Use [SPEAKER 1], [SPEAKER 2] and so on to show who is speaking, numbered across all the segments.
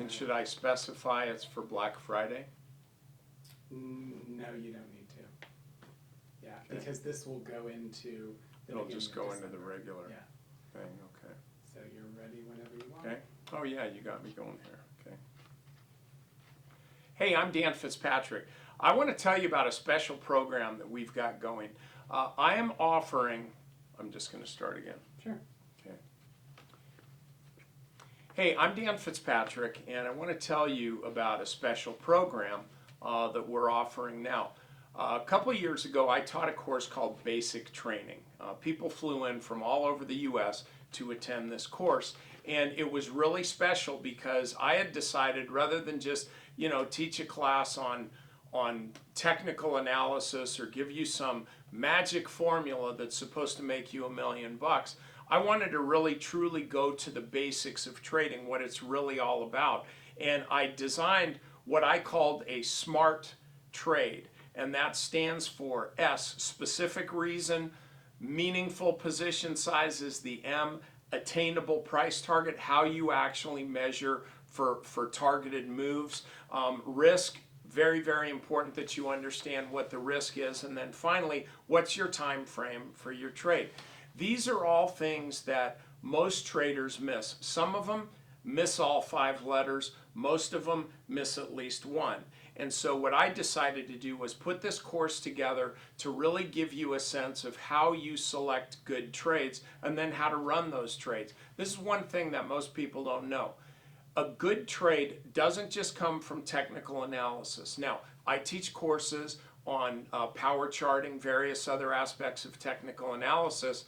[SPEAKER 1] And should I specify it's for Black Friday?
[SPEAKER 2] No, you don't need to. Yeah,
[SPEAKER 1] Okay.
[SPEAKER 2] because this will go into the
[SPEAKER 1] It'll
[SPEAKER 2] beginning
[SPEAKER 1] just
[SPEAKER 2] of
[SPEAKER 1] go into the
[SPEAKER 2] December.
[SPEAKER 1] regular
[SPEAKER 2] Yeah,
[SPEAKER 1] thing, okay.
[SPEAKER 2] so you're ready whenever you want.
[SPEAKER 1] Okay. Oh yeah, you got me going here. Okay. Hey, I'm Dan Fitzpatrick. I want to tell you about a special program that we've got going. I am offering, I'm just going to start again.
[SPEAKER 2] Sure.
[SPEAKER 1] Okay. Hey, I'm Dan Fitzpatrick, and I want to tell you about a special program that we're offering now. A couple of years ago, I taught a course called Basic Training. People flew in from all over the U.S. to attend this course, and it was really special because I had decided, rather than just, teach a class on technical analysis or give you some magic formula that's supposed to make you $1 million, I wanted to really truly go to the basics of trading, what it's really all about. And I designed what I called a SMART trade, and that stands for S, specific reason, meaningful position size is the M, attainable price target, how you actually measure for targeted moves, risk, very, very important that you understand what the risk is, and then finally, what's your time frame for your trade. These are all things that most traders miss. Some of them miss all 5 letters, most of them miss at least one. And so what I decided to do was put this course together to really give you a sense of how you select good trades and then how to run those trades. This is one thing that most people don't know. A good trade doesn't just come from technical analysis. Now, I teach courses on power charting, various other aspects of technical analysis,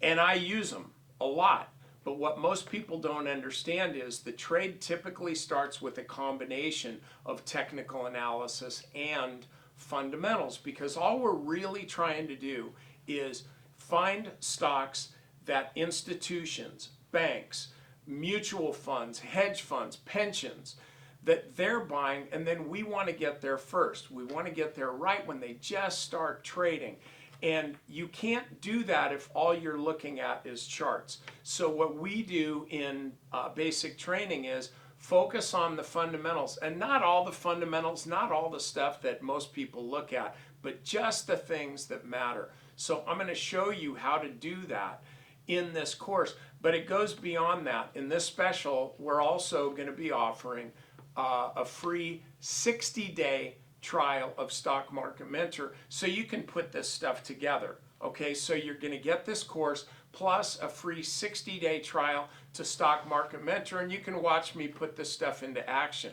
[SPEAKER 1] and I use them a lot. But what most people don't understand is the trade typically starts with a combination of technical analysis and fundamentals, because all we're really trying to do is find stocks that institutions, banks, mutual funds, hedge funds, pensions, that they're buying, and then we want to get there first. We want to get there right when they just start trading. And you can't do that if all you're looking at is charts. So what we do in basic training is focus on the fundamentals, and not all the fundamentals, not all the stuff that most people look at, but just the things that matter. So I'm going to show you how to do that in this course, but it goes beyond that. In this special, we're also going to be offering a free 60-day trial of Stock Market Mentor so you can put this stuff together. Okay, so you're going to get this course plus a free 60-day trial to Stock Market Mentor, and you can watch me put this stuff into action.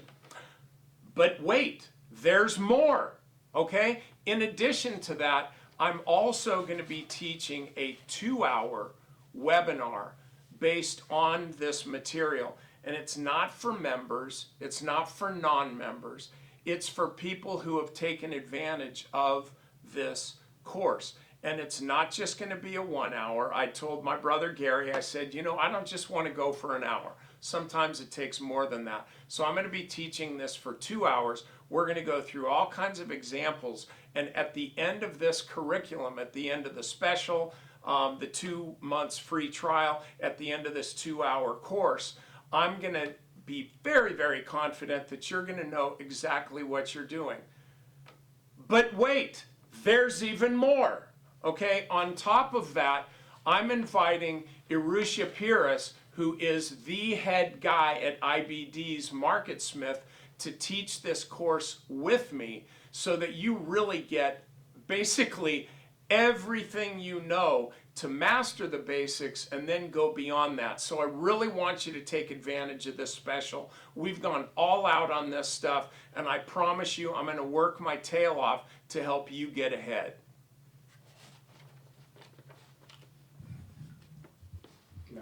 [SPEAKER 1] But wait, there's more. Okay, in addition to that, I'm also going to be teaching a 2-hour webinar based on this material, and it's not for members, it's not for non-members, it's for people who have taken advantage of this course. And it's not just going to be a 1 hour. I told my brother Gary, I said, I don't just want to go for an hour. Sometimes it takes more than that. So I'm going to be teaching this for 2 hours. We're going to go through all kinds of examples. And at the end of this curriculum, at the end of the special, the 2 months free trial, at the end of this 2-hour course, I'm going to be very, very confident that you're going to know exactly what you're doing. But wait, there's even more. Okay, on top of that, I'm inviting Irusha Pires, who is the head guy at IBD's MarketSmith, to teach this course with me so that you really get basically everything you know to master the basics and then go beyond that. So I really want you to take advantage of this special. We've gone all out on this stuff, and I promise you I'm going to work my tail off to help you get ahead.